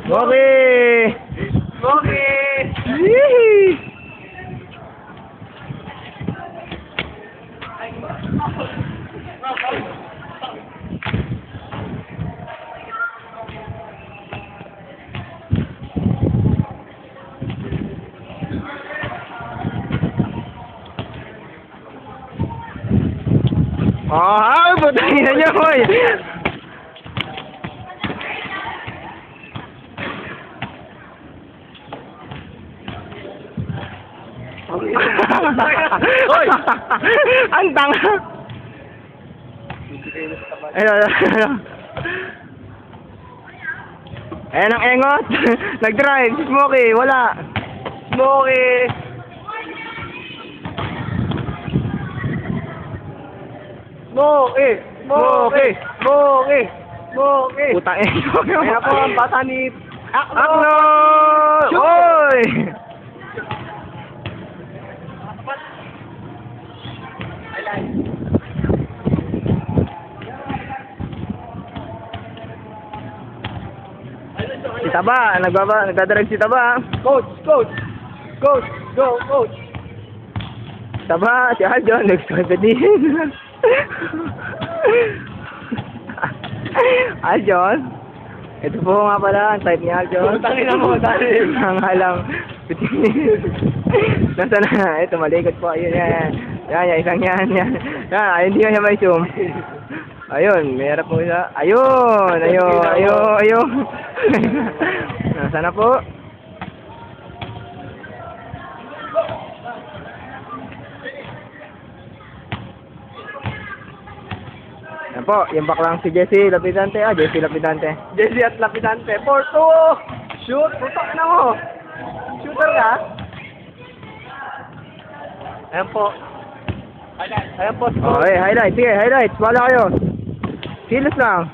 Moki! Moki! Yee! Ah, putangin na niyo, boy! Hoy! Ang tanga! Ayun. Ayan ang engot! Nag-drive! Si Smokey! Wala! Moki! Moki! Moki! Moki! Moki! Putang ina. Kaya po ang bata ni Akno! Oy! Si Taba, nagdadrive si Taba. Coach! Coach! Coach! Go! Coach! Taba, si Aljon, nag-drive din. Aljon? Ito po nga pala, ang type ni Aljon. Tangin na mo, dali. Ang halang. Nasa na? Ito, malikot po. Ayun, yan. Yan, isang yan. Yan, ayun, hindi niya may zoom. Ayun, may harap mo isa. Ayun, ayun. Nasa na po? Yan po, yung baklang si Jesse Lapidante. Jesse Lapidante. Jesse at Lapidante. 4-2! Shoot! Putok na mo! Shooter ka? Ayan po. Ayan po. Okay, highlight. Sige, highlight. Wala kayo. Kilos lang.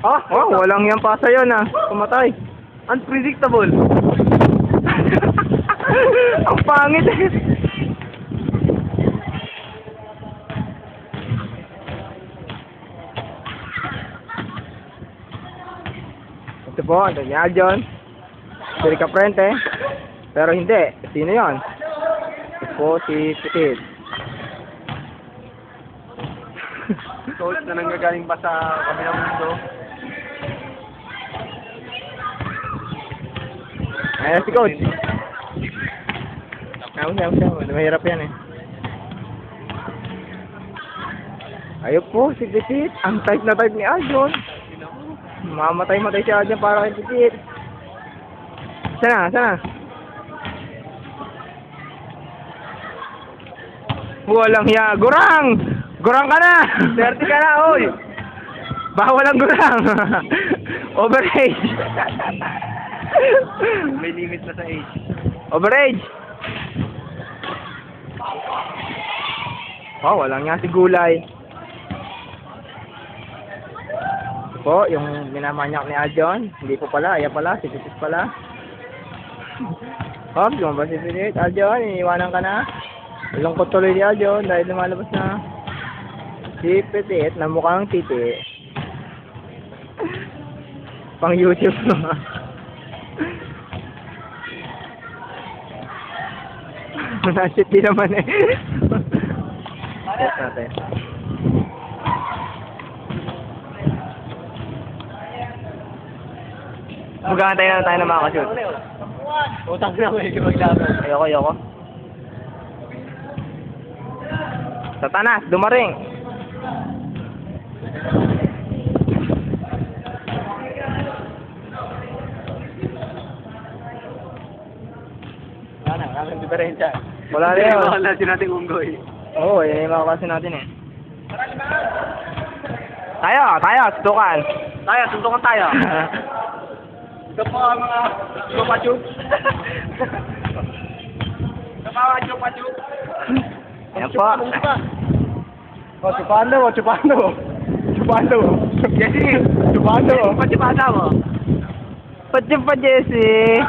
Oh, walang yan pasa yun Pumatay. Unpredictable. Ang pangit Ito po, ito niya Aljon. Siri ka frente. Pero hindi. Sino yon? Ito po si Pitit. Coach na nanggagaling pa sa kabilang mundo. Ayan si Coach. Mahirap yan Ayun po, si Pitit. Ang type na type ni Aljon. Mamatay-matay si Aljon para kay Pitit. Sana. Walang hiya. Gurang ka na! 30 ka na, oy! Bawal ang gurang! Overage! May limit na sa age. Overage! Oh, walang nga si Gulay. Po, yung minamanyak ni Aljon. Hindi po pala, ayan pala, si Pitit pala. Oh, lumabas si Pitit. Aljon, iniiwanan ka na. Lungkot tuloy ni Aljon dahil lumalabas na si Pitit na mukhang titi. Pang YouTube naman. Nasit din naman Test natin. Magkakantay na tayo ng mga kashoot. Utang na may maglaban. Ayoko. Satanas, dumaring. Ang diferensya. Wala rin yun. Wala natin nating unggoy. Oo, yan yung mga klase natin Tayo, suntukan. Tayo, suntukan tayo. Ito po ang mga chupa-chup. Ito po ang chupa-chup. Yan po. Chupando. Jesse, chupando. Pachipasa mo. Pati pa, Jesse.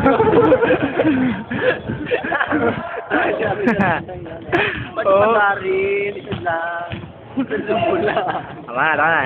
Pachipasa rin. Likod lang. Likod lang. Tama na.